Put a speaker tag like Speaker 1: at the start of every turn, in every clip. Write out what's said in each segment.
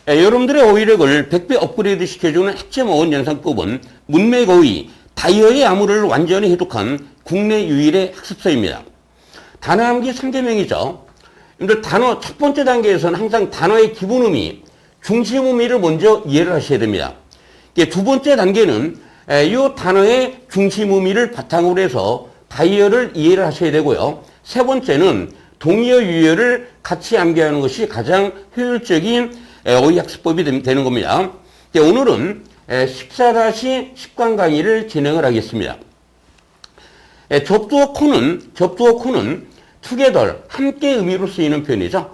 Speaker 1: 여러분들의 어휘력을 100배 업그레이드 시켜주는 핵심 어원 연상법은 문맥 어휘, 다이어의 암호를 완전히 해독한 국내 유일의 학습서입니다. 단어 암기 3개명이죠. 여러분들 단어 첫 번째 단계에서는 항상 단어의 기본 의미, 중심 의미를 먼저 이해를 하셔야 됩니다. 두 번째 단계는 이 단어의 중심 의미를 바탕으로 해서 다이어를 이해를 하셔야 되고요. 세 번째는 동의어 유의어를 같이 암기하는 것이 가장 효율적인 어휘학습법이 되는 겁니다. 오늘은 14-10강 강의를 진행을 하겠습니다. 접두어 코는 together, 함께 의미로 쓰이는 표현이죠.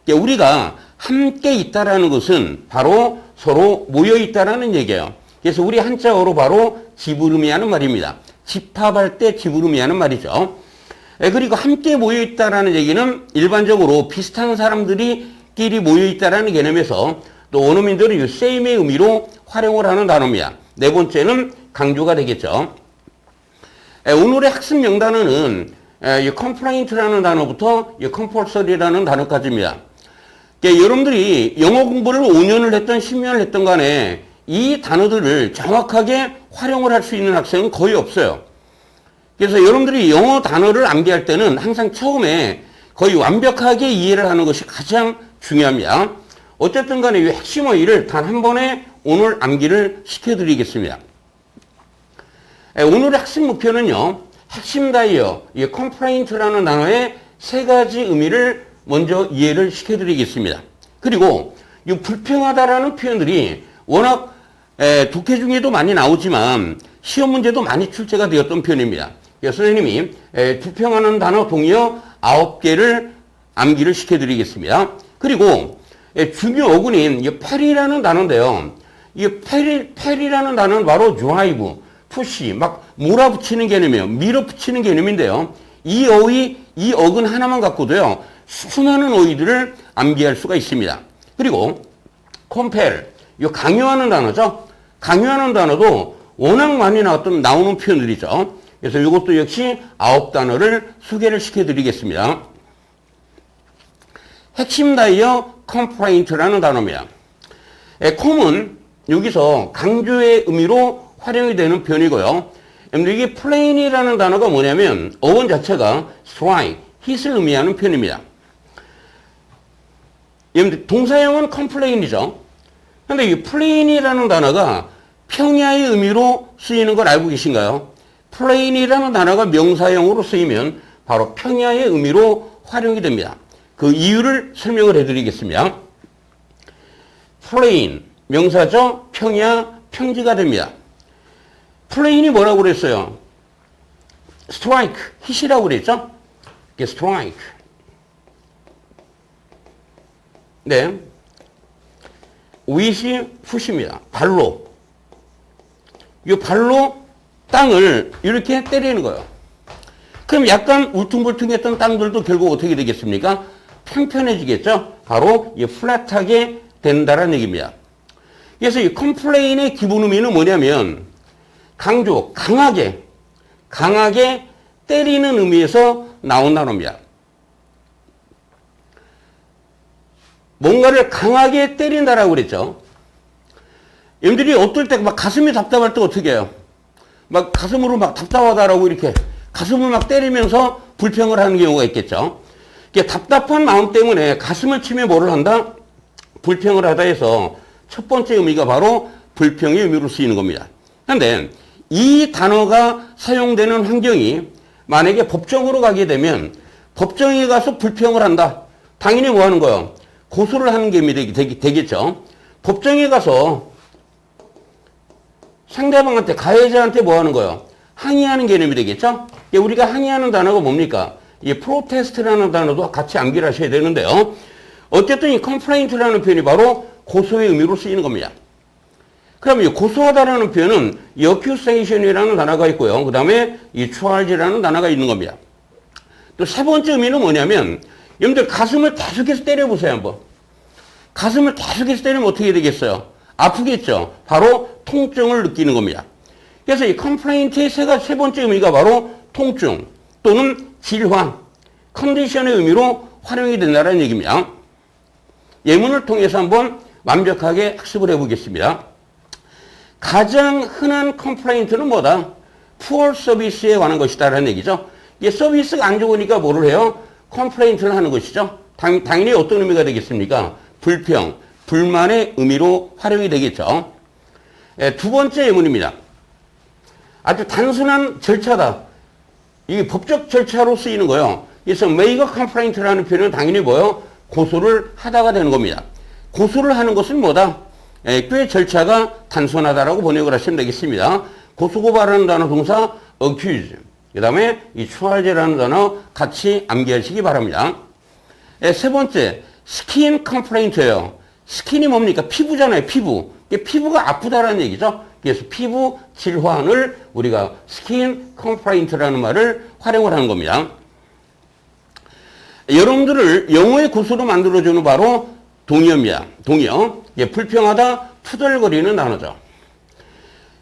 Speaker 1: 우리가 함께 있다라는 것은 바로 서로 모여 있다라는 얘기예요. 그래서 우리 한자어로 바로 집을 의미하는 말입니다. 집합할 때 집을 의미하는 말이죠. 그리고 함께 모여 있다라는 얘기는 일반적으로 비슷한 사람들끼리 모여 있다라는 개념에서 또 원어민들은 이 same의 의미로 활용을 하는 단어입니다. 네 번째는 강조가 되겠죠. 오늘의 학습 명단어는 이 complaint라는 단어부터 이 compulsory라는 단어까지입니다. 여러분들이 영어 공부를 5년을 했던 10년을 했던 간에 이 단어들을 정확하게 활용을 할 수 있는 학생은 거의 없어요. 그래서 여러분들이 영어 단어를 암기할 때는 항상 처음에 거의 완벽하게 이해를 하는 것이 가장 중요합니다. 어쨌든 간에 이 핵심 어휘를 단 한 번에 오늘 암기를 시켜드리겠습니다. 오늘의 학습 목표는요, 핵심 다이어, 이 complaint라는 단어의 세 가지 의미를 먼저 이해를 시켜드리겠습니다. 그리고 이 불평하다라는 표현들이 워낙 독해 중에도 많이 나오지만 시험 문제도 많이 출제가 되었던 표현입니다. 그래서 선생님이 불평하는 단어 동의어 9개를 암기를 시켜드리겠습니다. 그리고 중요 어근인 이 펠이라는 단어인데요. 이 펠이라는 단어는 바로 drive, push, 막 몰아붙이는 개념이에요. 밀어붙이는 개념인데요. 이 어근 하나만 갖고도요, 수많은 어휘들을 암기할 수가 있습니다. 그리고 compel, 이 강요하는 단어죠. 강요하는 단어도 워낙 많이 나오는 표현들이죠. 그래서 이것도 역시 9단어를 소개를 시켜드리겠습니다. 핵심 다이어 complaint라는 단어입니다. com은 여기서 강조의 의미로 활용이 되는 표현이고요. 이게 plain이라는 단어가 뭐냐면 어원 자체가 strike, hit을 의미하는 표현입니다. 동사형은 complain이죠. 그런데 이 plain이라는 단어가 평야의 의미로 쓰이는 걸 알고 계신가요? plain이라는 단어가 명사형으로 쓰이면 바로 평야의 의미로 활용이 됩니다. 그 이유를 설명을 해드리겠습니다. plain, 명사죠. 평야, 평지가 됩니다. plain이 뭐라고 그랬어요? strike, hit이라고 그랬죠? strike. 네. with이 push입니다. 발로. 이 발로 땅을 이렇게 때리는 거예요. 그럼 약간 울퉁불퉁했던 땅들도 결국 어떻게 되겠습니까? 평평해지겠죠? 바로 이 플랫하게 된다는 얘기입니다. 그래서 이 컴플레인의 기본 의미는 뭐냐면 강조, 강하게 때리는 의미에서 나온 단어입니다. 뭔가를 강하게 때린다라고 그랬죠. 여러분들이 어떨 때 막 가슴이 답답할 때 어떻게 해요? 막 가슴으로 막 답답하다라고 이렇게 가슴을 막 때리면서 불평을 하는 경우가 있겠죠. 답답한 마음 때문에 가슴을 치며 뭐를 한다? 불평을 하다 해서 첫 번째 의미가 바로 불평의 의미로 쓰이는 겁니다. 그런데 이 단어가 사용되는 환경이 만약에 법정으로 가게 되면 법정에 가서 불평을 한다. 당연히 뭐 하는 거예요? 고소를 하는 개념이 되겠죠. 법정에 가서 상대방한테, 가해자한테 뭐 하는 거예요? 항의하는 개념이 되겠죠? 우리가 항의하는 단어가 뭡니까? 이 프로테스트라는 단어도 같이 암기를 하셔야 되는데요. 어쨌든 이 컴플레인트라는 표현이 바로 고소의 의미로 쓰이는 겁니다. 그럼 이 고소하다라는 표현은 이 accusation이라는 단어가 있고요. 그 다음에 이 charge라는 단어가 있는 겁니다. 또 세 번째 의미는 뭐냐면, 여러분들 가슴을 계속해서 때려보세요, 한번. 가슴을 계속해서 때리면 어떻게 되겠어요? 아프겠죠? 바로 통증을 느끼는 겁니다. 그래서 이 컴플레인트의 세 번째 의미가 바로 통증 또는 질환, 컨디션의 의미로 활용이 된다는 얘기입니다. 예문을 통해서 한번 완벽하게 학습을 해보겠습니다. 가장 흔한 컴플레인트는 뭐다? 푸어 서비스에 관한 것이다라는 얘기죠. 이게 서비스가 안 좋으니까 뭐를 해요? 컴플레인트를 하는 것이죠. 당연히 어떤 의미가 되겠습니까? 불평, 불만의 의미로 활용이 되겠죠. 두 번째 예문입니다. 아주 단순한 절차다. 이게 법적 절차로 쓰이는 거예요. 그래서 make a complaint라는 표현은 당연히 뭐예요? 고소를 하다가 되는 겁니다. 고소를 하는 것은 뭐다? 꽤 절차가 단순하다라고 번역을 하시면 되겠습니다. 고소고발하는 단어 동사 accuse. 그 다음에 이 charge라는 단어 같이 암기하시기 바랍니다. 세 번째, skin complaint예요. 스킨이 뭡니까? 피부잖아요. 피부. 피부가 아프다라는 얘기죠. 그래서 피부 질환을 우리가 skin complaint라는 말을 활용을 하는 겁니다. 여러분들을 영어의 고수로 만들어주는 바로 동의어입니다. 동의어. 불평하다, 투덜거리는 단어죠.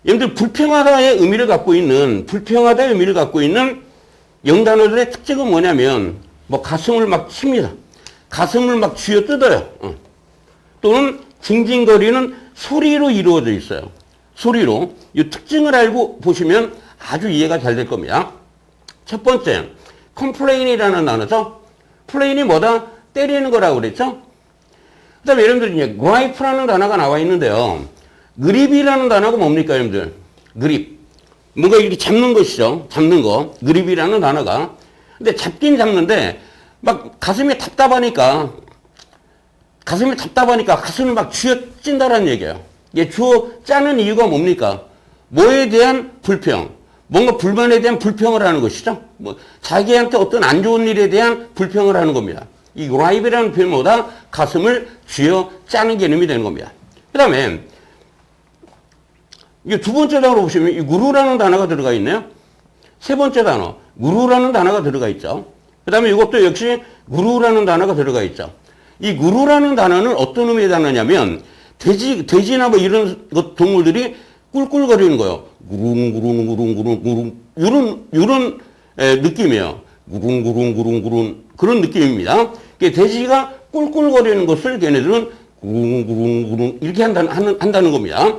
Speaker 1: 여러분들 불평하다의 의미를 갖고 있는 영단어들의 특징은 뭐냐면 뭐 가슴을 막 칩니다. 가슴을 막 쥐어 뜯어요. 또는 징징거리는 소리로 이루어져 있어요. 소리로. 이 특징을 알고 보시면 아주 이해가 잘 될 겁니다. 첫 번째, complain이라는 단어죠. 플레인이 뭐다? 때리는 거라고 그랬죠? 그 다음에 여러분들 이제 grip라는 단어가 나와 있는데요. grip이라는 단어가 뭡니까, 여러분들? grip. 뭔가 이렇게 잡는 것이죠. 잡는 거. grip이라는 단어가. 근데 잡긴 잡는데 막 가슴이 답답하니까 가슴을 막 쥐어 찐다라는 얘기예요. 이게 주어 짜는 이유가 뭡니까? 뭐에 대한 불평. 뭔가 불만에 대한 불평을 하는 것이죠. 뭐 자기한테 어떤 안 좋은 일에 대한 불평을 하는 겁니다. 이 gripe이라는 표현보다 가슴을 쥐어 짜는 개념이 되는 겁니다. 그 다음에 이 두 번째 단어로 보시면 이 구루라는 단어가 들어가 있네요. 세 번째 단어 구루라는 단어가 들어가 있죠. 그 다음에 이것도 역시 구루라는 단어가 들어가 있죠. 이 구루라는 단어는 어떤 의미의 단어냐면 돼지나 뭐 이런 동물들이 꿀꿀거리는 거예요. 구릉구릉구릉구릉구릉 이런 느낌이에요. 구릉구릉구릉구릉 그런 느낌입니다. 돼지가 꿀꿀거리는 것을 걔네들은 구릉구릉구릉 이렇게 한다는 겁니다.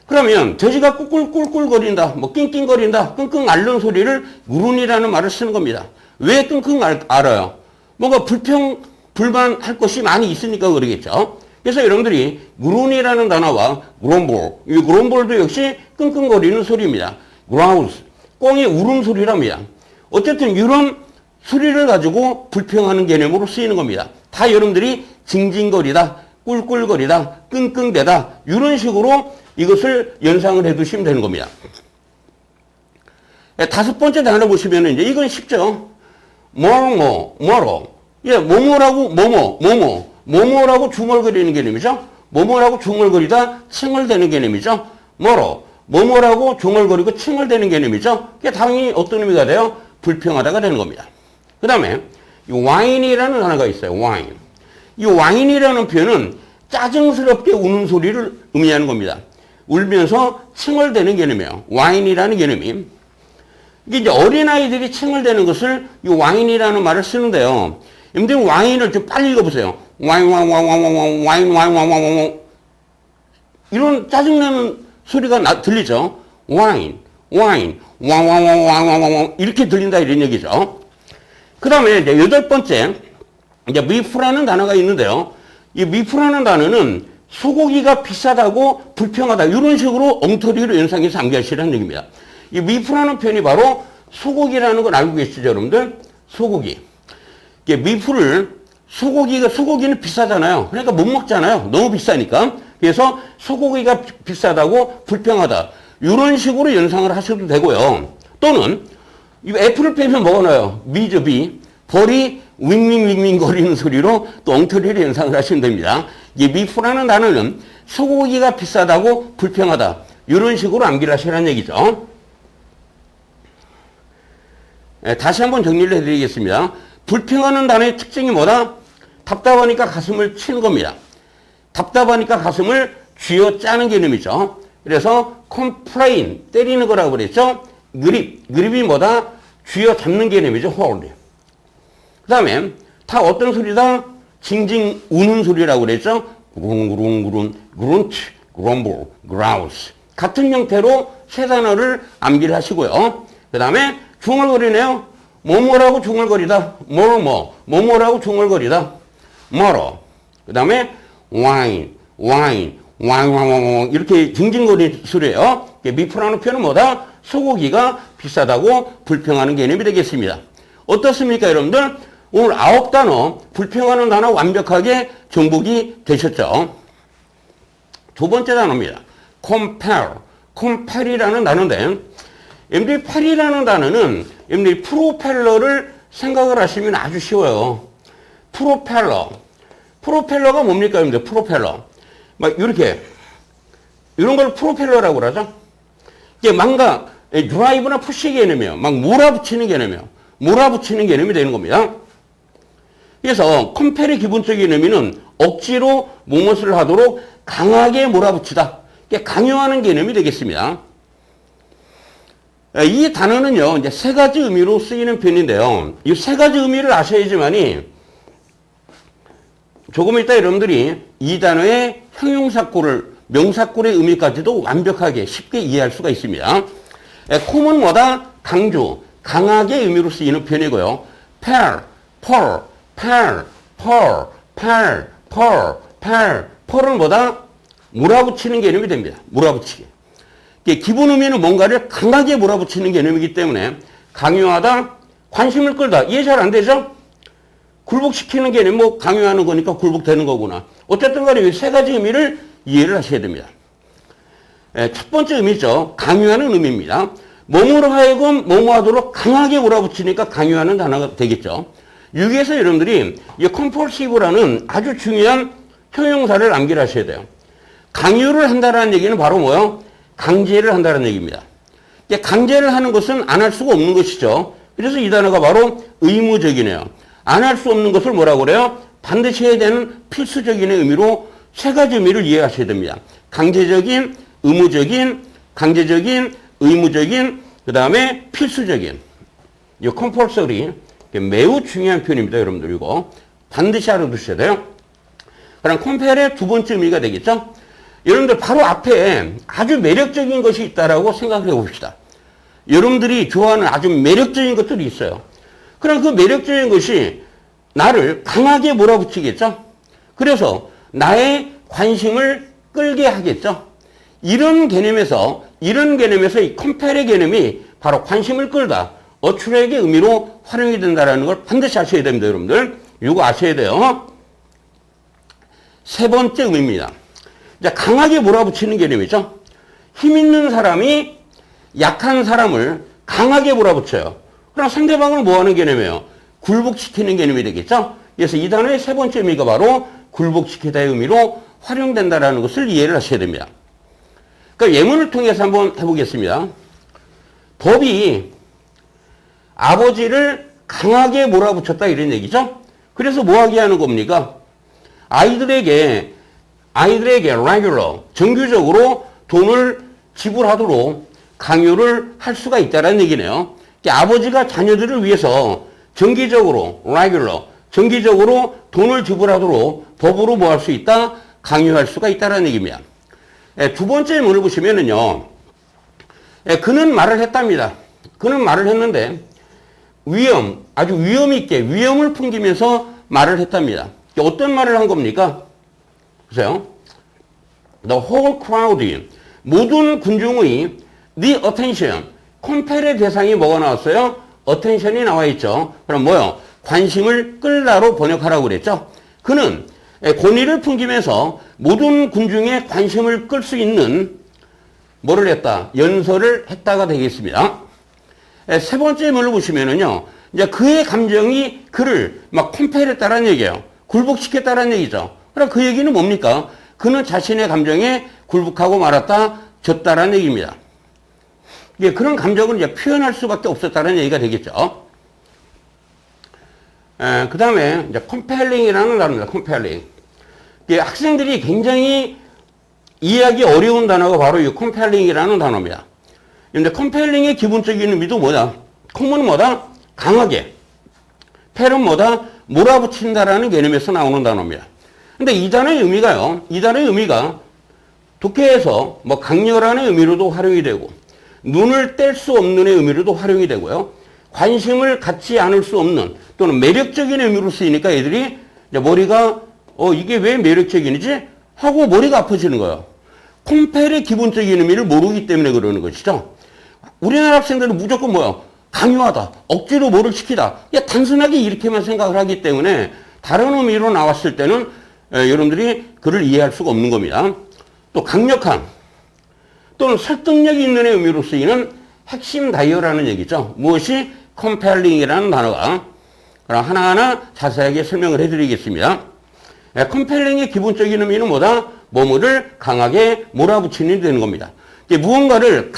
Speaker 1: 그러면 돼지가 꿀꿀꿀꿀거린다, 뭐 낑낑거린다, 끙끙 앓는 소리를 구른이라는 말을 쓰는 겁니다. 왜 끙끙 앓아요? 뭔가 불만할 것이 많이 있으니까 그러겠죠. 그래서 여러분들이 구른이라는 단어와 grumble, 이 grumble도 역시 끙끙거리는 소리입니다. grouse, 꿩의 울음소리랍니다. 어쨌든 이런 소리를 가지고 불평하는 개념으로 쓰이는 겁니다. 다 여러분들이 징징거리다, 꿀꿀거리다, 끙끙대다 이런 식으로 이것을 연상을 해두시면 되는 겁니다. 다섯 번째 단어 보시면 이제 이건 쉽죠. 뭐로. 예, 뭐뭐라고 중얼거리는 개념이죠. 뭐뭐라고 중얼거리다 칭얼대는 개념이죠. 뭐뭐라고 중얼거리고 칭얼대는 개념이죠. 그게 당연히 어떤 의미가 돼요? 불평하다가 되는 겁니다. 그 다음에 이 whine이라는 단어가 있어요. whine. 이 whine이라는 표현은 짜증스럽게 우는 소리를 의미하는 겁니다. 울면서 칭얼대는 개념이에요. whine이라는 개념이. 이게 이제 어린아이들이 칭얼대는 것을 이 whine이라는 말을 쓰는데요. 여러분들 whine을 좀 빨리 읽어보세요. whine. 이런 짜증나는 소리가 들리죠? whine. 이렇게 들린다 이런 얘기죠. 그 다음에 이제 여덟 번째, 이제 미프라는 단어가 있는데요. 이 미프라는 단어는 소고기가 비싸다고 불평하다 이런 식으로 엉터리로 연상해서 암기하시라는 얘기입니다. 이 미프라는 표현이 바로 소고기라는 걸 알고 계시죠, 여러분들? 소고기. 소고기는 비싸잖아요. 그러니까 못 먹잖아요. 너무 비싸니까. 그래서 소고기가 비싸다고 불평하다. 이런 식으로 연상을 하셔도 되고요. 또는 이 애플을 빼면 뭐가 나요? 미죠, 비. 벌이 윙윙 거리는 소리로 또 엉터리를 연상을 하시면 됩니다. 이 미프라는 단어는 소고기가 비싸다고 불평하다. 이런 식으로 암기를 하시라는 얘기죠. 다시 한번 정리를 해드리겠습니다. 불평하는 단어의 특징이 뭐다? 답답하니까 가슴을 치는 겁니다. 답답하니까 가슴을 쥐어짜는 개념이죠. 그래서 complain, 때리는 거라고 그랬죠. grip이 뭐다? 쥐어잡는 개념이죠. hold. 그 다음에 다 어떤 소리다? 징징 우는 소리라고 그랬죠. grunt, grumble, grouse. 같은 형태로 세 단어를 암기를 하시고요. 그 다음에 중얼거리네요. 뭐뭐라고 중얼거리다. 뭐뭐라고 중얼거리다. 뭐로. 그 다음에 wine, 이렇게 징징거리는 소리예요. 미프라는 표현은 뭐다? 소고기가 비싸다고 불평하는 개념이 되겠습니다. 어떻습니까, 여러분들? 오늘 9단어, 불평하는 단어 완벽하게 정복이 되셨죠? 두 번째 단어입니다. compare이라는 단어인데, 여러분들이 pare이라는 단어는 여러분들이 프로펠러를 생각을 하시면 아주 쉬워요. 프로펠러가 뭡니까, 여러분들? 프로펠러. 막 이렇게 이런 걸 프로펠러라고 그러죠. 이게 뭔가 드라이브나 푸시 개념이에요. 막 몰아붙이는 개념이 되는 겁니다. 그래서 컴펠의 기본적인 의미는 억지로 무엇을 하도록 강하게 몰아붙이다. 강요하는 개념이 되겠습니다. 이 단어는요, 이제 세 가지 의미로 쓰이는 편인데요. 이 세 가지 의미를 아셔야지만이 조금 이따 여러분들이 이 단어의 형용사구를, 명사구의 의미까지도 완벽하게 쉽게 이해할 수가 있습니다. 콤은 뭐다? 강조, 강하게 의미로 쓰이는 편이고요. 펄은 뭐다? 몰아붙이는 개념이 됩니다. 몰아붙이기. 기본 의미는 뭔가를 강하게 몰아붙이는 개념이기 때문에 강요하다, 관심을 끌다. 이해 잘 안 되죠? 굴복시키는 개념, 뭐 강요하는 거니까 굴복되는 거구나. 어쨌든 간에 이 세 가지 의미를 이해를 하셔야 됩니다. 첫 번째 의미죠. 강요하는 의미입니다. 뭐뭐로 하여금 뭐뭐하도록 강하게 몰아붙이니까 강요하는 단어가 되겠죠. 여기에서 여러분들이 이 compulsive라는 아주 중요한 형용사를 암기를 하셔야 돼요. 강요를 한다는 얘기는 바로 뭐요? 강제를 한다는 얘기입니다. 강제를 하는 것은 안 할 수가 없는 것이죠. 그래서 이 단어가 바로 의무적이네요. 안 할 수 없는 것을 뭐라고 그래요? 반드시 해야 되는 필수적인 의미로 세 가지 의미를 이해하셔야 됩니다. 강제적인, 의무적인, 그 다음에 필수적인. 이 compulsory 매우 중요한 표현입니다, 여러분들. 이거 반드시 알아두셔야 돼요. 그럼 컴펠의 두 번째 의미가 되겠죠? 여러분들 바로 앞에 아주 매력적인 것이 있다라고 생각을 해봅시다. 여러분들이 좋아하는 아주 매력적인 것들이 있어요. 그럼 그 매력적인 것이 나를 강하게 몰아붙이겠죠? 그래서 나의 관심을 끌게 하겠죠? 이런 개념에서 이 컴펠의 개념이 바로 관심을 끌다, 어트랙의 의미로 활용이 된다는 걸 반드시 아셔야 됩니다, 여러분들. 이거 아셔야 돼요. 세 번째 의미입니다. 이제 강하게 몰아붙이는 개념이죠. 힘 있는 사람이 약한 사람을 강하게 몰아붙여요. 그럼 상대방을 뭐 하는 개념이에요? 굴복시키는 개념이 되겠죠? 그래서 이 단어의 세 번째 의미가 바로 굴복시키다의 의미로 활용된다는 것을 이해를 하셔야 됩니다. 그러니까 예문을 통해서 한번 해보겠습니다. 법이 아버지를 강하게 몰아붙였다 이런 얘기죠? 그래서 뭐 하게 하는 겁니까? 아이들에게 regular, 정규적으로 돈을 지불하도록 강요를 할 수가 있다는 얘기네요. 아버지가 자녀들을 위해서 정기적으로 돈을 지불하도록 법으로 뭐 할 수 있다? 강요할 수가 있다는 얘기입니다. 두 번째 문을 보시면은요, 그는 말을 했답니다. 그는 말을 했는데, 아주 위험 있게, 위험을 풍기면서 말을 했답니다. 어떤 말을 한 겁니까? 보세요. The whole crowd, 모든 군중의 the attention, 컴펠의 대상이 뭐가 나왔어요? attention이 나와 있죠. 그럼 뭐요? 관심을 끌다로 번역하라고 그랬죠. 그는 권위를 풍기면서 모든 군중의 관심을 끌 수 있는 뭐를 했다? 연설을 했다가 되겠습니다. 세 번째 문을 보시면은요, 이제 그의 감정이 그를 막 컴펠했다라는 얘기예요. 굴복시켰다라는 얘기죠. 그럼 그 얘기는 뭡니까? 그는 자신의 감정에 굴복하고 말았다, 졌다라는 얘기입니다. 그런 감정을 이제 표현할 수밖에 없었다는 얘기가 되겠죠. 그 다음에 이제 compelling이라는 단어입니다. compelling. 학생들이 굉장히 이해하기 어려운 단어가 바로 이 compelling이라는 단어입니다. 근데 compelling의 기본적인 의미도 뭐다? com은 뭐다? 강하게. 펠은 뭐다? 몰아붙인다라는 개념에서 나오는 단어입니다. 근데 이 단어의 의미가요. 이 단어의 의미가 독해에서 뭐 강렬한의 의미로도 활용이 되고 눈을 뗄 수 없는의 의미로도 활용이 되고요. 관심을 갖지 않을 수 없는 또는 매력적인 의미로 쓰이니까 애들이 이제 머리가 이게 왜 매력적이지? 하고 머리가 아파지는 거예요. 컴펠의 기본적인 의미를 모르기 때문에 그러는 것이죠. 우리나라 학생들은 무조건 뭐야? 강요하다, 억지로 뭐를 시키다. 단순하게 이렇게만 생각을 하기 때문에 다른 의미로 나왔을 때는 여러분들이 그를 이해할 수가 없는 겁니다. 또 강력한 또는 설득력이 있는 의미로 쓰이는 핵심 다이어라는 얘기죠. 무엇이 compelling이라는 단어가 그럼 하나하나 자세하게 설명을 해드리겠습니다. compelling의 기본적인 의미는 뭐다? 뭐뭐를 강하게 몰아붙이는 되는 겁니다. 무언가를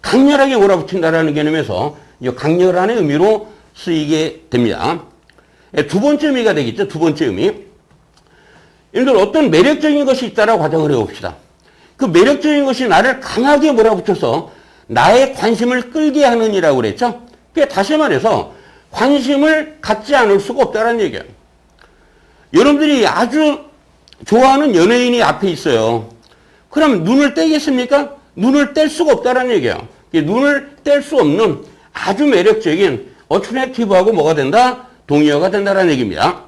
Speaker 1: 강렬하게 몰아붙인다라는 개념에서 이 강렬한의 의미로 쓰이게 됩니다. 두 번째 의미가 되겠죠. 두 번째 의미. 예를 들어 어떤 매력적인 것이 있다라고 가정을 해봅시다. 그 매력적인 것이 나를 강하게 몰아붙여서 나의 관심을 끌게 하는 이라고 그랬죠. 다시 말해서 관심을 갖지 않을 수가 없다는 얘기예요. 여러분들이 아주 좋아하는 연예인이 앞에 있어요. 그럼 눈을 떼겠습니까? 눈을 뗄 수가 없다는 얘기예요. 눈을 뗄 수 없는 아주 매력적인 어트랙티브하고 뭐가 된다? 동의어가 된다는 얘기입니다.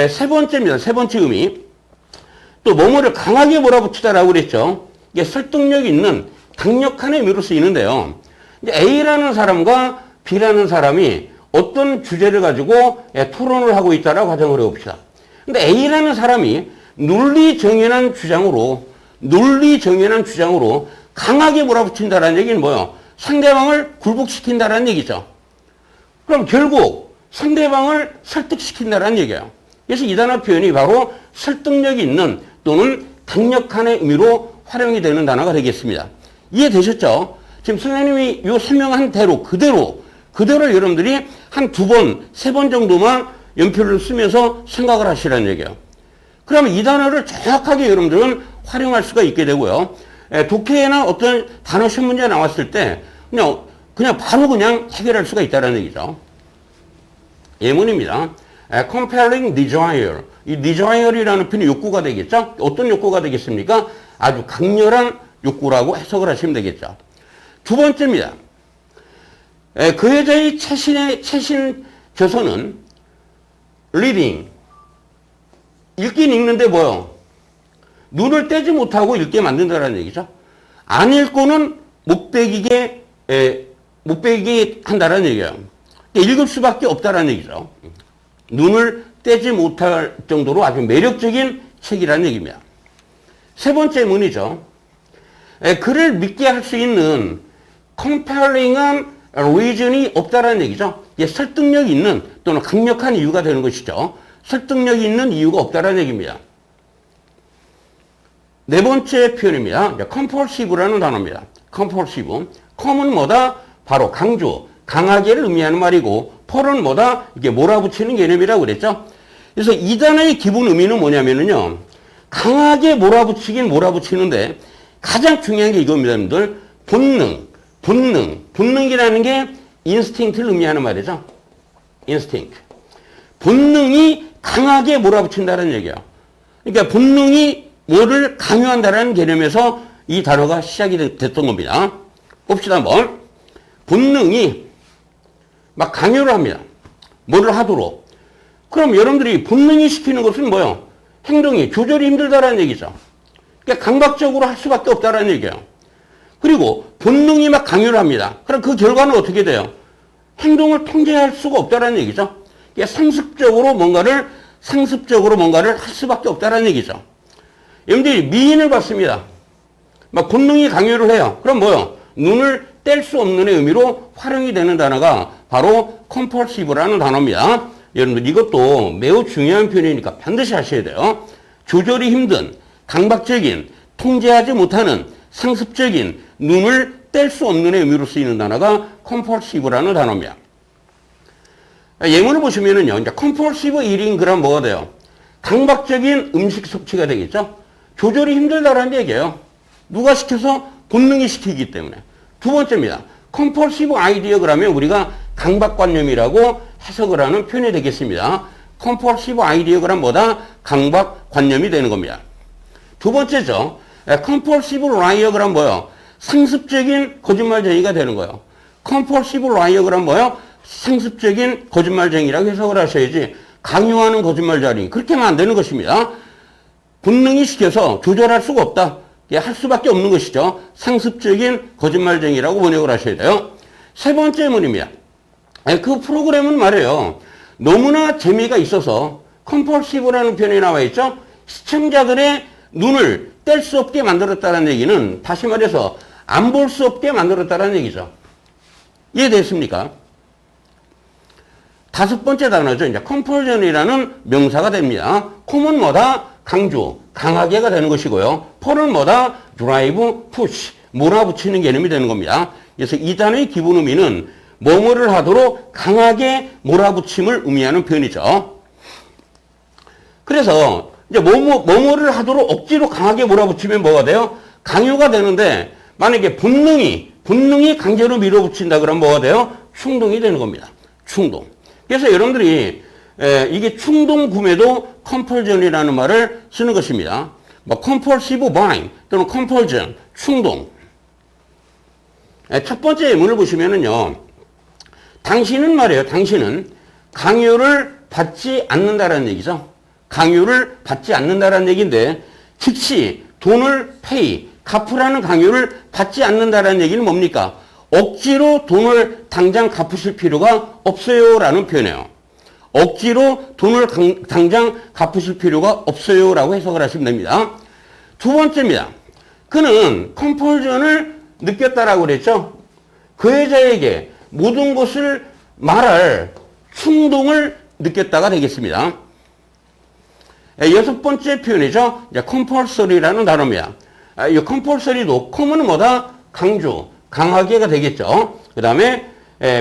Speaker 1: 세 번째입니다. 세 번째 의미. 또 뭐뭐를 강하게 몰아붙이다라고 그랬죠. 이게 설득력 있는 강력한 의미로 쓰이는데요. A라는 사람과 B라는 사람이 어떤 주제를 가지고 토론을 하고 있다라고 가정을 해봅시다. 근데 A라는 사람이 논리정연한 주장으로 강하게 몰아붙인다라는 얘기는 뭐예요? 상대방을 굴복시킨다라는 얘기죠. 그럼 결국 상대방을 설득시킨다라는 얘기예요. 그래서 이 단어 표현이 바로 설득력 있는 또는 강력한 의미로 활용이 되는 단어가 되겠습니다. 이해되셨죠? 지금 선생님이 이 설명한 대로 그대로 여러분들이 한 두 번, 세 번 정도만 연표를 쓰면서 생각을 하시라는 얘기예요. 그러면 이 단어를 정확하게 여러분들은 활용할 수가 있게 되고요. 독해나 어떤 단어 시험 문제 나왔을 때 그냥 바로 해결할 수가 있다는 얘기죠. 예문입니다. compelling desire. 이 desire이라는 표현이 욕구가 되겠죠? 어떤 욕구가 되겠습니까? 아주 강렬한 욕구라고 해석을 하시면 되겠죠. 두 번째입니다. 그 여자의 최신 저서는 reading. 읽긴 읽는데 뭐요? 눈을 떼지 못하고 읽게 만든다는 얘기죠. 안 읽고는 못 배기게 한다는 얘기예요. 읽을 수밖에 없다는 얘기죠. 눈을 떼지 못할 정도로 아주 매력적인 책이라는 얘기입니다. 세 번째 문이죠. 그를 믿게 할 수 있는 compelling한 reason이 없다는 얘기죠. 설득력 있는 또는 강력한 이유가 되는 것이죠. 설득력 있는 이유가 없다는 얘기입니다. 네 번째 표현입니다. compulsive라는 단어입니다. compulsive. com은 뭐다? 바로 강조, 강하게를 의미하는 말이고 펄은 뭐다? 이게 몰아붙이는 개념이라고 그랬죠. 그래서 이 단어의 기본 의미는 뭐냐면요. 강하게 몰아붙이긴 몰아붙이는데 가장 중요한 게 이겁니다, 여러분들. 본능이라는 게 인스팅크를 의미하는 말이죠. 인스팅크. 본능이 강하게 몰아붙인다는 얘기예요. 그러니까 본능이 뭐를 강요한다는 개념에서 이 단어가 시작이 됐던 겁니다. 봅시다 한번. 본능이 막 강요를 합니다. 뭐를 하도록. 그럼 여러분들이 본능이 시키는 것은 뭐예요? 행동이 조절이 힘들다라는 얘기죠. 그러니까 강박적으로 할 수밖에 없다라는 얘기예요. 그리고 본능이 막 강요를 합니다. 그럼 그 결과는 어떻게 돼요? 행동을 통제할 수가 없다라는 얘기죠. 그러니까 상습적으로 뭔가를 할 수밖에 없다라는 얘기죠. 여러분들이 미인을 봤습니다. 막 본능이 강요를 해요. 그럼 뭐요? 눈을 뗄 수 없는 의미로 활용이 되는 단어가 바로 compulsive라는 단어입니다. 여러분들 이것도 매우 중요한 표현이니까 반드시 하셔야 돼요. 조절이 힘든, 강박적인, 통제하지 못하는, 상습적인, 눈을 뗄 수 없는 의미로 쓰이는 단어가 compulsive라는 단어입니다. 예문을 보시면은요, 이제 compulsive eating 그럼 뭐가 돼요? 강박적인 음식 섭취가 되겠죠? 조절이 힘들다라는 얘기예요. 누가 시켜서? 본능이 시키기 때문에. 두 번째입니다. compulsive idea 그러면 우리가 강박관념이라고 해석을 하는 표현이 되겠습니다. 컴펄시브 아이디어가 뭐다? 강박관념이 되는 겁니다. 두 번째죠. 컴펄시브 라이어가 뭐요? 상습적인 거짓말쟁이가 되는 거예요. 컴펄시브 라이어가 뭐요? 상습적인 거짓말쟁이라고 해석을 하셔야지 강요하는 거짓말쟁이 그렇게 하면 안 되는 것입니다. 본능이 시켜서 조절할 수가 없다. 할 수밖에 없는 것이죠. 상습적인 거짓말쟁이라고 번역을 하셔야 돼요. 세 번째 문입니다. 그 프로그램은 말이에요. 너무나 재미가 있어서 컴펄시브라는 표현이 나와 있죠. 시청자들의 눈을 뗄 수 없게 만들었다는 얘기는 다시 말해서 안 볼 수 없게 만들었다는 얘기죠. 이해됐습니까? 다섯 번째 단어죠. 이제 컴펄전이라는 명사가 됩니다. 콤은 뭐다? 강조, 강하게가 되는 것이고요. 펄은 뭐다? 드라이브, 푸시, 몰아붙이는 개념이 되는 겁니다. 그래서 이 단어의 기본 의미는 뭐뭐를 하도록 강하게 몰아붙임을 의미하는 표현이죠. 그래서 이제 뭐뭐를 하도록 억지로 강하게 몰아붙이면 뭐가 돼요? 강요가 되는데 만약에 본능이 강제로 밀어붙인다 그러면 뭐가 돼요? 충동이 되는 겁니다. 충동. 그래서 여러분들이 이게 충동 구매도 컴펄전이라는 말을 쓰는 것입니다. 뭐 compulsive buying 또는 compulsion, 충동. 첫 번째 예문을 보시면은요. 당신은 말이에요. 당신은 강요를 받지 않는다라는 얘기죠. 강요를 받지 않는다라는 얘기인데 즉시 돈을 갚으라는 강요를 받지 않는다라는 얘기는 뭡니까? 억지로 돈을 당장 갚으실 필요가 없어요라는 표현이에요. 억지로 돈을 당장 갚으실 필요가 없어요라고 해석을 하시면 됩니다. 두 번째입니다. 그는 컴펄전을 느꼈다라고 그랬죠. 그 여자에게 모든 것을 말할 충동을 느꼈다가 되겠습니다. 여섯 번째 표현이죠. 컴펄서리라는 단어입니다. 이 컴펄서리도 컴은 뭐다? 강조, 강하게가 되겠죠. 그 다음에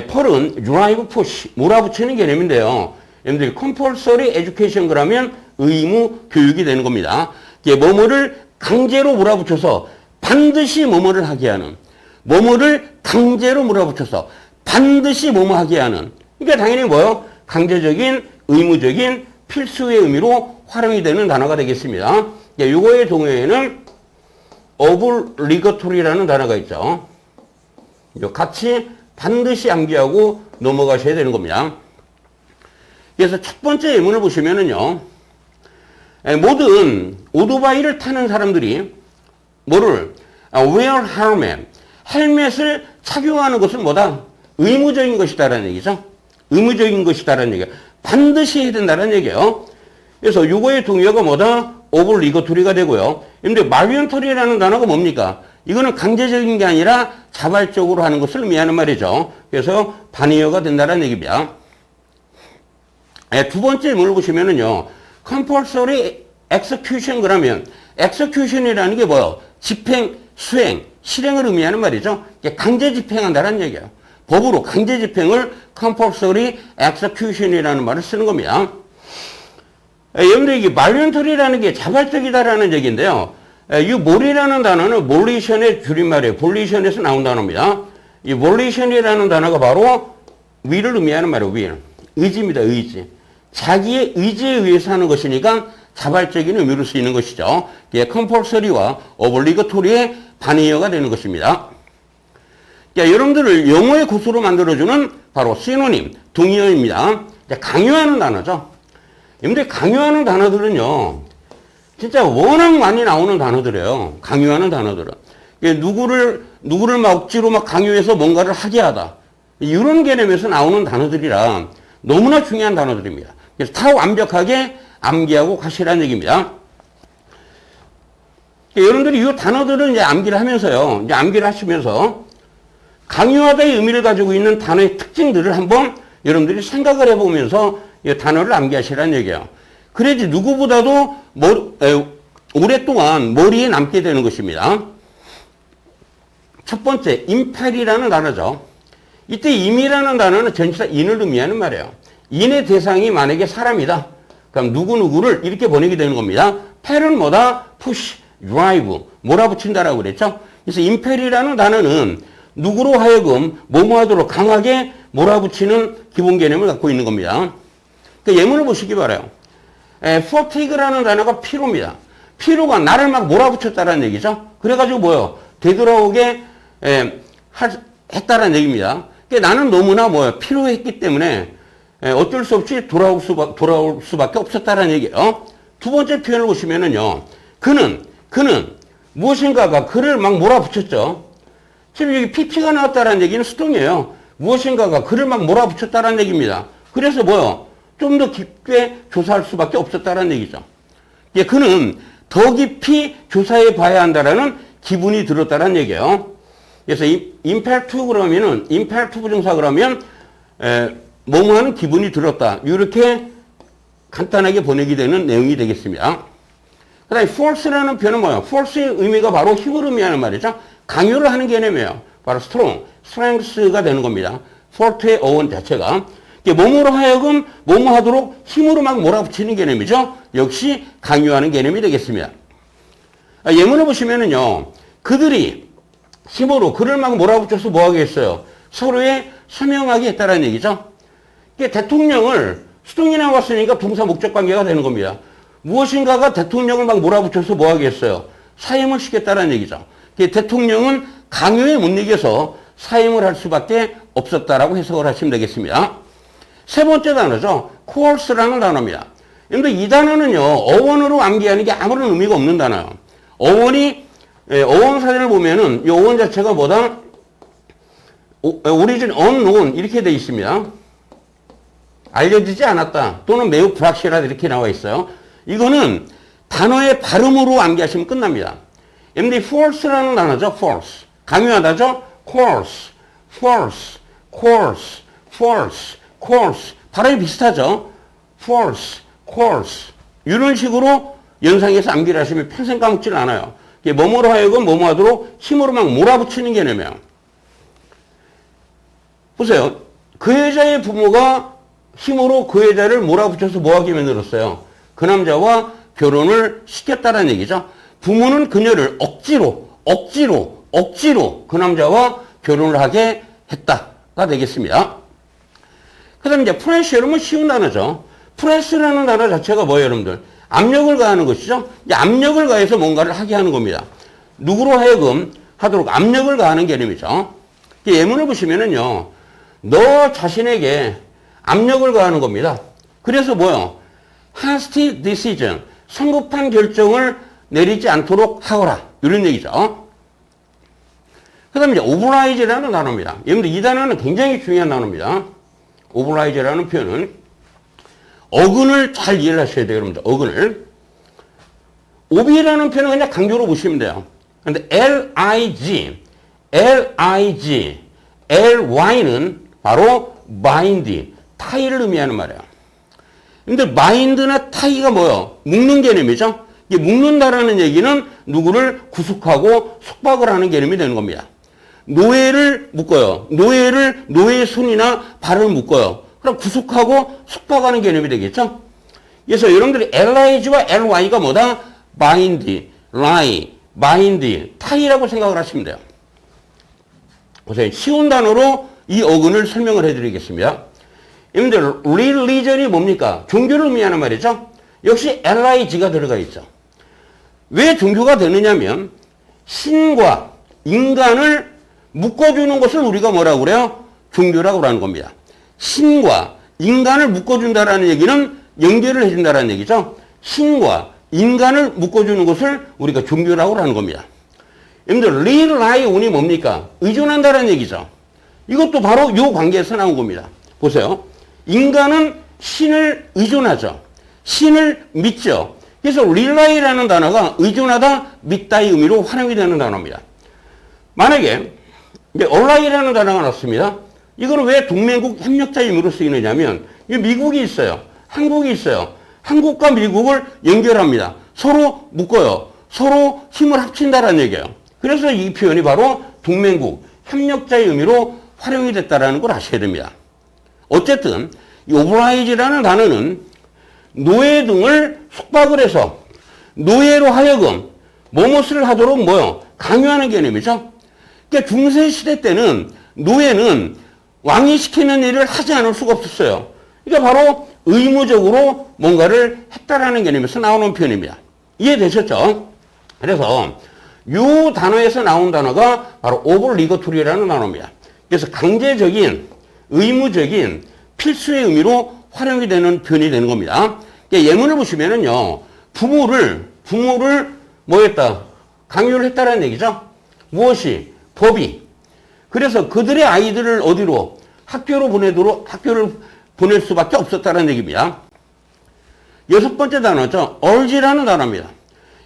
Speaker 1: 펄은 드라이브 푸시, 몰아붙이는 개념인데요. 여러분들 컴펄서리 에듀케이션 그러면 의무 교육이 되는 겁니다. 뭐뭐를 강제로 몰아붙여서 반드시 뭐뭐를 하게 하는, 뭐뭐를 강제로 몰아붙여서 반드시 뭐뭐 하게 하는. 그러니까 당연히 뭐요? 강제적인, 의무적인, 필수의 의미로 활용이 되는 단어가 되겠습니다. 요거의 동요에는 obligatory라는 단어가 있죠. 같이 반드시 암기하고 넘어가셔야 되는 겁니다. 그래서 첫 번째 예문을 보시면은요, 모든 오토바이를 타는 사람들이 뭐를 wear helmet, 헬멧을 착용하는 것은 뭐다? 의무적인 것이다라는 얘기죠. 의무적인 것이다라는 얘기예요. 반드시 해야 된다는 얘기예요. 그래서 요거의 동의어가 뭐다? obligatory가 되고요. 근데 voluntary 단어가 뭡니까? 이거는 강제적인 게 아니라 자발적으로 하는 것을 의미하는 말이죠. 그래서 반의어가 된다는 얘기입니다. 두 번째 문을 보시면은요, compulsory execution 그러면 execution이라는 게 뭐예요? 집행, 수행, 실행을 의미하는 말이죠. 강제 집행한다는 얘기예요. 법으로 강제 집행을 compulsory execution이라는 말을 쓰는 겁니다. 여러분들 이게 voluntary라는 게 자발적이다라는 얘기인데요. 이 몰이라는 단어는 volition의 줄임말이에요. volition에서 나온 단어입니다. 이 volition이라는 단어가 바로 will을 의미하는 말이에요. will. 의지입니다. 의지. 자기의 의지에 의해서 하는 것이니까 자발적인 의미로 쓰이는 것이죠. compulsory와 obligatory의 반의어가 되는 것입니다. 여러분들을 영어의 고수로 만들어주는 바로 시노님, 동의어입니다. 강요하는 단어죠. 여러분들 강요하는 단어들은요, 진짜 워낙 많이 나오는 단어들이에요. 강요하는 단어들은. 누구를 막 억지로 막 강요해서 뭔가를 하게 하다. 이런 개념에서 나오는 단어들이라 너무나 중요한 단어들입니다. 그래서 다 완벽하게 암기하고 가시라는 얘기입니다. 여러분들이 이 단어들은 이제 암기를 하면서요, 이제 암기를 하시면서 강요하다의 의미를 가지고 있는 단어의 특징들을 한번 여러분들이 생각을 해보면서 이 단어를 암기하시라는 얘기예요. 그래야지 누구보다도 오랫동안 머리에 남게 되는 것입니다. 첫 번째, 임팔이라는 단어죠. 이때 임이라는 단어는 전치사 인을 의미하는 말이에요. 인의 대상이 만약에 사람이다. 그럼 누구누구를 이렇게 번역이 되는 겁니다. 팔은 뭐다? push, drive, 몰아붙인다라고 그랬죠. 그래서 임팔이라는 단어는 누구로 하여금 뭐뭐 하도록 강하게 몰아붙이는 기본 개념을 갖고 있는 겁니다. 그 예문을 보시기 바라요. fatigue라는 단어가 피로입니다. 피로가 나를 막 몰아붙였다는 얘기죠. 그래가지고 뭐요? 되돌아오게 했다는 얘기입니다. 그러니까 나는 너무나 피로했기 때문에 어쩔 수 없이 돌아올 수밖에 없었다는 얘기예요. 두 번째 표현을 보시면은요. 그는 무엇인가가 그를 막 몰아붙였죠. 지금 여기 PP가 나왔다는 얘기는 수동이에요. 무엇인가가 그를 막 몰아붙였다는 얘기입니다. 그래서 좀 더 깊게 조사할 수밖에 없었다는 얘기죠. 예, 그는 더 깊이 조사해 봐야 한다라는 기분이 들었다는 얘기예요. 그래서 임팩트 그러면은 임팩트 부정사 그러면 뭐뭐하는 기분이 들었다. 이렇게 간단하게 번역이 되는 내용이 되겠습니다. 그 다음에 force라는 표현은 뭐예요? force의 의미가 바로 힘을 의미하는 말이죠. 강요를 하는 개념이에요. 바로 strength가 되는 겁니다. force의 어원 자체가. 몸으로 하여금 뭐뭐 하도록 힘으로 막 몰아붙이는 개념이죠. 역시 강요하는 개념이 되겠습니다. 예문을 보시면은요. 그들이 힘으로 그를 막 몰아붙여서 뭐 하겠어요? 서로에 서명하게 했다는 얘기죠. 대통령을 수동이 나왔으니까 동사 목적 관계가 되는 겁니다. 무엇인가가 대통령을 막 몰아붙여서 뭐 하겠어요? 사임을 시켰다는 얘기죠. 대통령은 강요에 못 이겨서 사임을 할 수밖에 없었다라고 해석을 하시면 되겠습니다. 세 번째 단어죠. coerce라는 단어입니다. 그런데 이 단어는요. 어원으로 암기하는 게 아무런 의미가 없는 단어예요. 어원사전을 보면은 이 어원 자체가 뭐다? origin unknown 이렇게 되어 있습니다. 알려지지 않았다 또는 매우 불확실하다 이렇게 나와 있어요. 이거는 단어의 발음으로 암기하시면 끝납니다. 근데 force라는 단어죠. force. 강요하다죠. coerce, force, coerce, force, coerce. 발음이 비슷하죠. force, coerce. 이런 식으로 연상해서 암기를 하시면 평생 까먹질 않아요. 뭐뭐로 하여금 뭐뭐 하도록 힘으로 막 몰아붙이는 개념이에요. 보세요. 그 여자의 부모가 힘으로 그 여자를 몰아붙여서 뭐하게 만들었어요? 그 남자와 결혼을 시켰다는 얘기죠. 부모는 그녀를 억지로 그 남자와 결혼을 하게 했다가 되겠습니다. 그 다음에 이제 프레셔는 쉬운 단어죠. 프레스라는 단어 자체가 뭐예요, 여러분들? 압력을 가하는 것이죠. 이제 압력을 가해서 뭔가를 하게 하는 겁니다. 누구로 하여금 하도록 압력을 가하는 개념이죠. 예문을 보시면은요, 너 자신에게 압력을 가하는 겁니다. 그래서 뭐요? hasty decision, 성급한 결정을 내리지 않도록 하거라. 이런 얘기죠. 그 다음에 이제 obligera는 단어입니다. 여러분들 이 단어는 굉장히 중요한 단어입니다. obligera는 표현은 어근을 잘 이해를 하셔야 돼요, 여러분들. 어근을. obe라는 표현은 그냥 강조로 보시면 돼요. 근데 ly는 바로 bind, 타이를 의미하는 말이에요. 근데 bind나 tie가 뭐예요? 묶는 개념이죠. 이게 묶는다라는 얘기는 누구를 구속하고 속박을 하는 개념이 되는 겁니다. 노예를 묶어요. 노예의 손이나 발을 묶어요. 그럼 구속하고 속박하는 개념이 되겠죠. 그래서 여러분들이 ly와 ly가 뭐다? bind, tie라고 생각을 하시면 돼요. 보세요. 쉬운 단어로 이 어근을 설명을 해드리겠습니다. 여러분들 religion이 뭡니까? 종교를 의미하는 말이죠. 역시 ly가 들어가 있죠. 왜 종교가 되느냐면 신과 인간을 묶어주는 것을 우리가 뭐라고 그래요? 종교라고 하는 겁니다. 신과 인간을 묶어준다라는 얘기는 연결을 해준다라는 얘기죠. 신과 인간을 묶어주는 것을 우리가 종교라고 하는 겁니다. 여러분들 relyon이 뭡니까? 의존한다라는 얘기죠. 이것도 바로 이 관계에서 나온 겁니다. 보세요. 인간은 신을 의존하죠. 신을 믿죠. 그래서 rely라는 단어가 의존하다, 믿다의 의미로 활용이 되는 단어입니다. 만약에 이제 ally라는 단어가 나왔습니다. 이거는 왜 동맹국 협력자의 의미로 쓰이느냐면 미국이 있어요. 한국이 있어요. 한국과 미국을 연결합니다. 서로 묶어요. 서로 힘을 합친다라는 얘기예요. 그래서 이 표현이 바로 동맹국 협력자의 의미로 활용이 됐다라는 걸 아셔야 됩니다. 어쨌든 이 oblige라는 단어는 노예 등을 속박을 해서 노예로 하여금 뭐뭇을 하도록 강요하는 개념이죠. 그러니까 중세 시대 때는 노예는 왕이 시키는 일을 하지 않을 수가 없었어요. 그러니까 바로 의무적으로 뭔가를 했다라는 개념에서 나오는 표현입니다. 이해되셨죠? 그래서 이 단어에서 나온 단어가 바로 오블리거토리라는 단어입니다. 그래서 강제적인, 의무적인, 필수의 의미로 활용이 되는 표현이 되는 겁니다. 그러니까 예문을 보시면은요, 부모를 뭐 했다? 강요를 했다라는 얘기죠. 무엇이? 법이. 그래서 그들의 아이들을 어디로? 학교를 보낼 수밖에 없었다는 얘기입니다. 여섯 번째 단어죠. urge라는 단어입니다.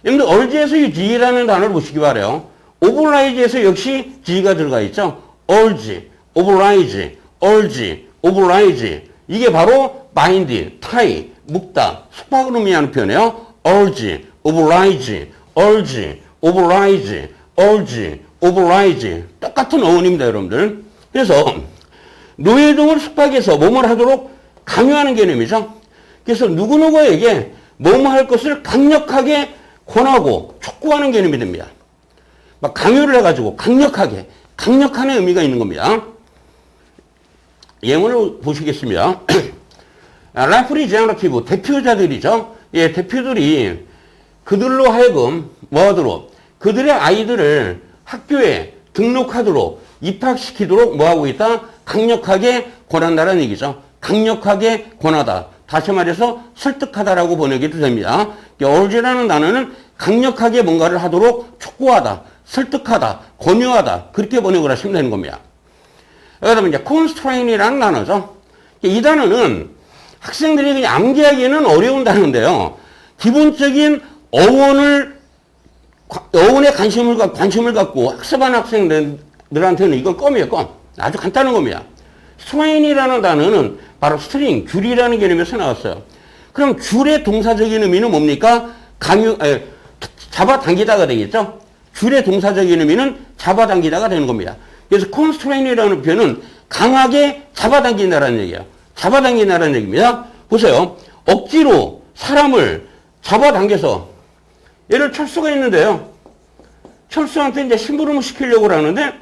Speaker 1: 여러분들 urge에서 이 G라는 단어를 보시기 바라요. oblige에서 역시 G가 들어가 있죠. urge, oblige, urge, oblige. 이게 바로 bind, tie, 묶다, 숙박을 의미하는 표현이에요. urge, oblige, urge, oblige, urge, oblige. 똑같은 어원입니다, 여러분들. 그래서 노예동을 숙박해서 뭐뭘 하도록 강요하는 개념이죠. 그래서 누구누구에게 뭐뭐 할 것을 강력하게 권하고 촉구하는 개념이 됩니다. 막 강요를 해가지고 강력한의 의미가 있는 겁니다. 예문을 보시겠습니다. 레프리젠러티브 대표자들이죠. 예, 대표들이 그들로 하여금 뭐하도록 그들의 아이들을 학교에 등록하도록 입학시키도록 뭐하고 있다? 강력하게 권한다는 얘기죠. 강력하게 권하다. 다시 말해서 설득하다라고 번역해도 됩니다. urge라는 단어는 강력하게 뭔가를 하도록 촉구하다, 설득하다, 권유하다 그렇게 번역을 하시면 되는 겁니다. 그다음에 이제 constrain이라는 단어죠. 이 단어는 학생들이 그냥 암기하기에는 어려운 단어인데요. 기본적인 어원에 관심을 갖고 학습한 학생들한테는 이건 껌이에요, 껌. 아주 간단한 겁니다. strain이라는 단어는 바로 스트링, 줄이라는 개념에서 나왔어요. 그럼 줄의 동사적인 의미는 뭡니까? 잡아당기다가 되겠죠? 줄의 동사적인 의미는 잡아당기다가 되는 겁니다. 그래서 constrain이라는 표현은 강하게 잡아당긴다는 얘기예요. 잡아당긴다는 얘기입니다. 보세요. 억지로 사람을 잡아당겨서 예를 철수가 있는데요. 철수한테 이제 심부름을 시키려고 하는데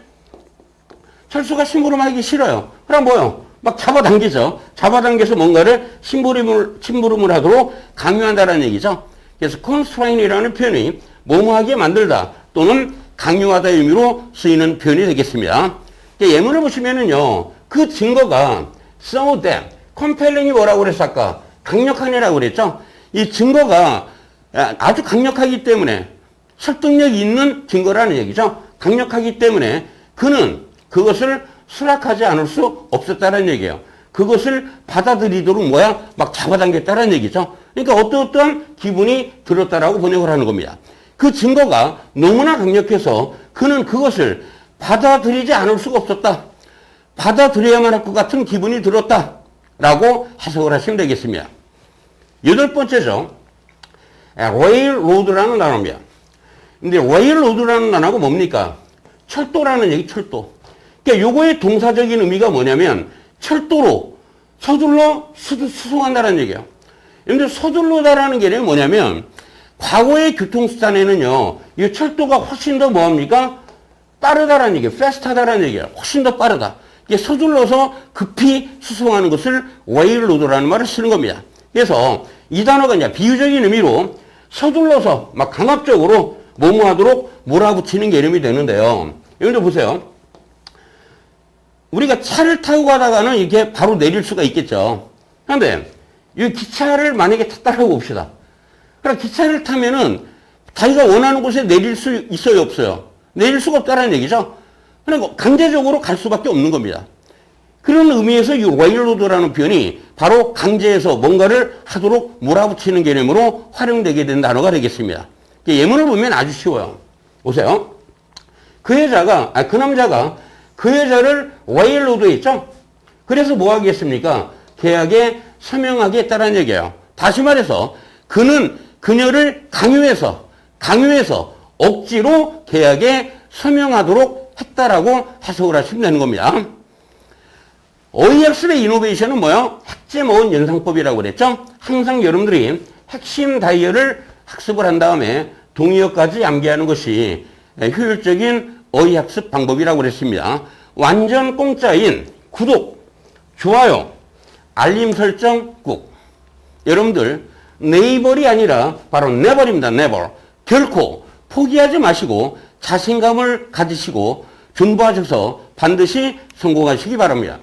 Speaker 1: 철수가 심부름하기 싫어요. 그럼 뭐요? 막 잡아당기죠. 잡아당겨서 뭔가를 심부름을 하도록 강요한다는 얘기죠. 그래서 constrain이라는 표현이 뭐뭐하게 만들다 또는 강요하다의 의미로 쓰이는 표현이 되겠습니다. 예문을 보시면은요, 그 증거가 so that, compelling이 뭐라고 그랬어 아까? 강력하네라고 그랬죠. 이 증거가 아주 강력하기 때문에 설득력이 있는 증거라는 얘기죠. 강력하기 때문에 그는 그것을 수락하지 않을 수 없었다는 얘기예요. 그것을 받아들이도록 막 잡아당겼다는 얘기죠. 그러니까 어떠한 기분이 들었다라고 번역을 하는 겁니다. 그 증거가 너무나 강력해서 그는 그것을 받아들이지 않을 수가 없었다. 받아들여야만 할 것 같은 기분이 들었다라고 해석을 하시면 되겠습니다. 여덟 번째죠. 레일로드라는 단어입니다. 근데 레일로드라는 단어가 뭡니까? 철도라는 얘기, 철도. 그러니까 요거의 동사적인 의미가 뭐냐면 철도로 서둘러 수송한다는 얘기예요. 근데 서둘러다라는 개념이 뭐냐면 과거의 교통수단에는요, 이 철도가 훨씬 더 뭐합니까? 빠르다라는 얘기예요. 패스트하다라는 얘기예요. 훨씬 더 빠르다. 이게 서둘러서 급히 수송하는 것을 레일로드라는 말을 쓰는 겁니다. 그래서 이 단어가 이제 비유적인 의미로 서둘러서 막 강압적으로 뭐뭐하도록 몰아붙이는 개념이 되는데요. 여러분들 보세요. 우리가 차를 타고 가다가는 이렇게 바로 내릴 수가 있겠죠. 그런데 이 기차를 만약에 탔다고 봅시다. 그럼 기차를 타면은 자기가 원하는 곳에 내릴 수 있어요, 없어요? 내릴 수가 없다는 얘기죠. 그러니까 강제적으로 갈 수밖에 없는 겁니다. 그런 의미에서 이 레일로드라는 표현이 바로 강제해서 뭔가를 하도록 몰아붙이는 개념으로 활용되게 된 단어가 되겠습니다. 예문을 보면 아주 쉬워요. 보세요. 그 남자가 그 여자를 레일로드에 있죠? 그래서 뭐 하겠습니까? 계약에 서명하게 했다는 얘기예요. 다시 말해서 그는 그녀를 강요해서 억지로 계약에 서명하도록 했다라고 해석을 하시면 되는 겁니다. 어휘학습의 이노베이션은 뭐예요? 핵제모은 연상법이라고 그랬죠? 항상 여러분들이 핵심 다이어를 학습을 한 다음에 동의어까지 암기하는 것이 효율적인 어휘학습 방법이라고 그랬습니다. 완전 공짜인 구독, 좋아요, 알림 설정 꾹. 여러분들 네이버이 아니라 바로 네버입니다. 네버. 결코 포기하지 마시고 자신감을 가지시고 준비하셔서 반드시 성공하시기 바랍니다.